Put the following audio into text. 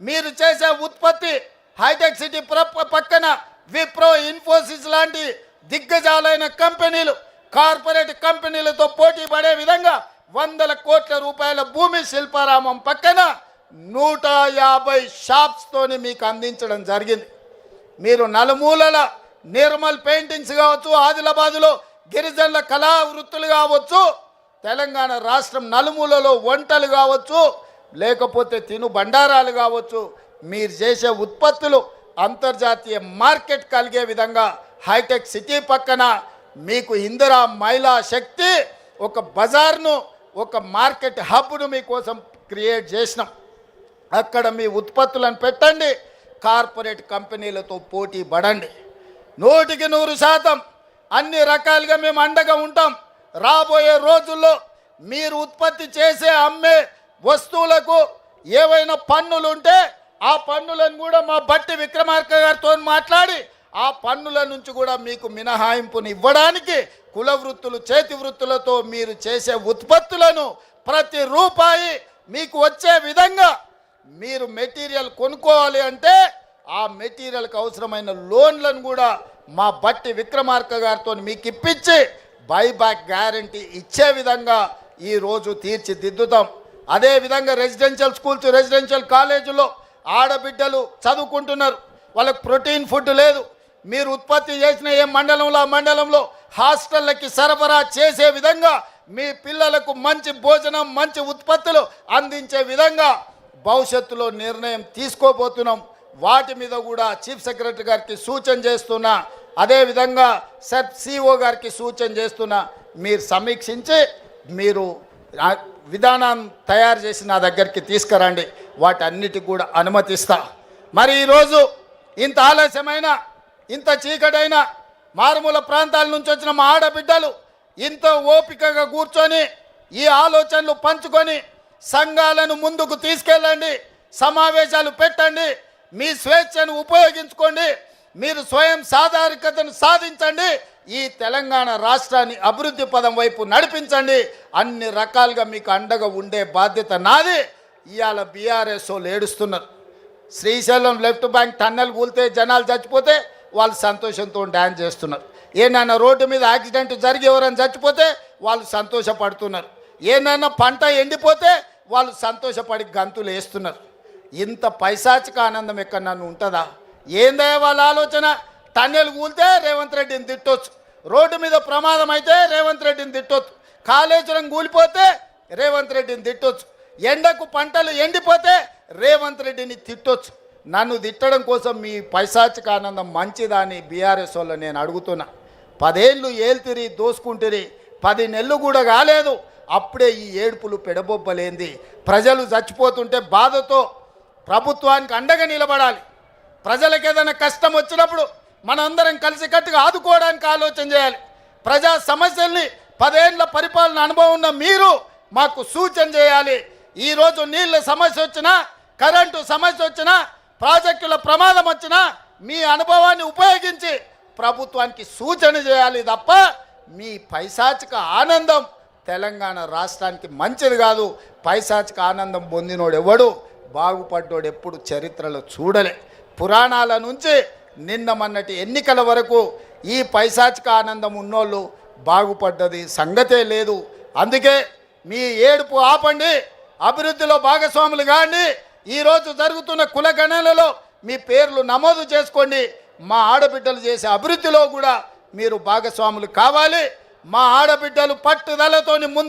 మీరు చేసే ఉత్పత్తి హైటెక్ సిటీ పక్కన విప్రో, ఇన్ఫోసిస్ లాంటి దిగ్గజాలైన కంపెనీలు, కార్పొరేట్ కంపెనీలతో పోటీ పడే విధంగా 100 కోట్ల రూపాయల భూమి శిల్పారామం పక్కన 150 షాప్స్తోని మీకు అందించడం జరిగింది. మీరు నలుమూలల నిర్మల్ పెయింటింగ్స్ కావచ్చు, ఆదిలాబాదులో గిరిజనుల కళా వృత్తులు కావచ్చు, తెలంగాణ రాష్ట్రం నలుమూలలో వంటలు కావచ్చు, లేకపోతే తిను బండారాలు కావచ్చు, మీరు చేసే ఉత్పత్తులు అంతర్జాతీయ మార్కెట్ కలిగే విధంగా హైటెక్ సిటీ పక్కన మీకు ఇందిరా మహిళా శక్తి ఒక బజార్ను, ఒక మార్కెట్ హబ్ను మీకోసం క్రియేట్ చేసినాం. అక్కడ మీ ఉత్పత్తులను పెట్టండి, కార్పొరేట్ కంపెనీలతో పోటీ పడండి. 100% అన్ని రకాలుగా మేము అండగా ఉంటాం. రాబోయే రోజుల్లో మీరు ఉత్పత్తి చేసే అమ్మే వస్తువులకు ఏవైనా పన్నులు ఉంటే ఆ పన్నులను కూడా మా బట్టి విక్రమార్క గారితో మాట్లాడి ఆ పన్నుల నుంచి కూడా మీకు మినహాయింపుని ఇవ్వడానికి కుల వృత్తులు, చేతి వృత్తులతో మీరు చేసే ఉత్పత్తులను ప్రతి రూపాయి మీకు వచ్చే విధంగా మీరు మెటీరియల్ కొనుక్కోవాలి అంటే ఆ మెటీరియల్కి అవసరమైన లోన్లను కూడా మా బట్టి విక్రమార్క గారితో మీకు ఇప్పించి బైబ్యాక్ గ్యారంటీ ఇచ్చే విధంగా ఈరోజు తీర్చిదిద్దుతాం. అదేవిధంగా రెసిడెన్షియల్ స్కూల్స్, రెసిడెన్షియల్ కాలేజీలో ఆడబిడ్డలు చదువుకుంటున్నారు, వాళ్ళకి ప్రోటీన్ ఫుడ్ లేదు. మీరు ఉత్పత్తి చేసిన ఏ మండలంలో ఆ మండలంలో హాస్టళ్ళకి సరఫరా చేసే విధంగా మీ పిల్లలకు మంచి భోజనం, మంచి ఉత్పత్తులు అందించే విధంగా భవిష్యత్తులో నిర్ణయం తీసుకోబోతున్నాం. వాటి మీద కూడా చీఫ్ సెక్రటరీ గారికి సూచన చేస్తున్నా, అదేవిధంగా సిఓ గారికి సూచన చేస్తున్నా. మీరు సమీక్షించి మీరు విధానం తయారు చేసి నా దగ్గరికి తీసుకురండి, వాటన్నిటికి కూడా అనుమతిస్తా. మరి ఈరోజు ఇంత ఆలస్యమైన, ఇంత చీకటైన మారుమూల ప్రాంతాల నుంచి వచ్చిన మా ఆడబిడ్డలు ఇంత ఓపికగా కూర్చొని ఈ ఆలోచనలు పంచుకొని సంఘాలను ముందుకు తీసుకెళ్ళండి, సమావేశాలు పెట్టండి, మీ స్వేచ్ఛను ఉపయోగించుకోండి, మీరు స్వయం సాధారికతను సాధించండి, ఈ తెలంగాణ రాష్ట్రాన్ని అభివృద్ధి పదం వైపు నడిపించండి. అన్ని రకాలుగా మీకు అండగా ఉండే బాధ్యత నాది. ఇవాళ బీఆర్ఎస్ వాళ్ళు ఏడుస్తున్నారు. శ్రీశైలం లెఫ్ట్ బ్యాంక్ టన్నెల్ కూలితే జనాలు చచ్చిపోతే వాళ్ళు సంతోషంతో డ్యాన్స్ చేస్తున్నారు. ఏనైనా రోడ్డు మీద యాక్సిడెంట్ జరిగి ఎవరైనా చచ్చిపోతే వాళ్ళు సంతోషపడుతున్నారు. ఏనైనా పంట ఎండిపోతే వాళ్ళు సంతోషపడి గంతులు వేస్తున్నారు. ఇంత పైశాచిక ఆనందం ఎక్కడ నన్ను ఉంటుందా? ఏందే వాళ్ళ ఆలోచన? టన్నెల్ కూలితే రేవంత్ రెడ్డిని తిట్టొచ్చు, రోడ్డు మీద ప్రమాదం అయితే రేవంత్ రెడ్డిని తిట్టొచ్చు, కాళేశ్వరం కూలిపోతే రేవంత్ రెడ్డిని తిట్టొచ్చు, ఎండకు పంటలు ఎండిపోతే రేవంత్ రెడ్డిని తిట్టొచ్చు. నన్ను తిట్టడం కోసం మీ పైశాచిక ఆనందం మంచిదా అని బీఆర్ఎస్ వాళ్ళు నేను అడుగుతున్నా. 10 ఏళ్ళు ఏల్తిరి దోసుకుంటురి, 10 నెలలు కూడా కాలేదు, అప్పుడే ఈ ఏడుపులు పెడబొబ్బలేంది? ప్రజలు చచ్చిపోతుంటే బాధతో ప్రభుత్వానికి అండగా నిలబడాలి. ప్రజలకు ఏదైనా కష్టం వచ్చినప్పుడు మనందరం కలిసికట్టుగా ఆదుకోవడానికి ఆలోచన చేయాలి. ప్రజా సమస్యల్ని 10 ఏళ్ళ పరిపాలన అనుభవం ఉన్న మీరు మాకు సూచన చేయాలి. ఈరోజు నీళ్ళ సమస్య వచ్చినా, కరెంటు సమస్య వచ్చినా, ప్రాజెక్టుల ప్రమాదం వచ్చినా మీ అనుభవాన్ని ఉపయోగించి ప్రభుత్వానికి సూచన చేయాలి తప్ప మీ పైశాచిక ఆనందం తెలంగాణ రాష్ట్రానికి మంచిది కాదు. పైశాచిక ఆనందం పొందినోడు ఎవడు, బాగుపడ్డోడు ఎప్పుడు చరిత్రలో చూడలే. పురాణాల నుంచి నిన్న మొన్నటి ఎన్నికల వరకు ఈ పైశాచిక ఆనందం ఉన్నోళ్ళు బాగుపడ్డది సంగతే లేదు. అందుకే మీ ఏడుపు ఆపండి, అభివృద్ధిలో భాగస్వాములు కాండి. ఈరోజు జరుగుతున్న కులగణనలో మీ పేర్లు నమోదు చేసుకోండి. మా ఆడబిడ్డలు చేసే అభివృద్ధిలో కూడా మీరు భాగస్వాములు కావాలి. మా ఆడబిడ్డలు పట్టుదలతోని ముందు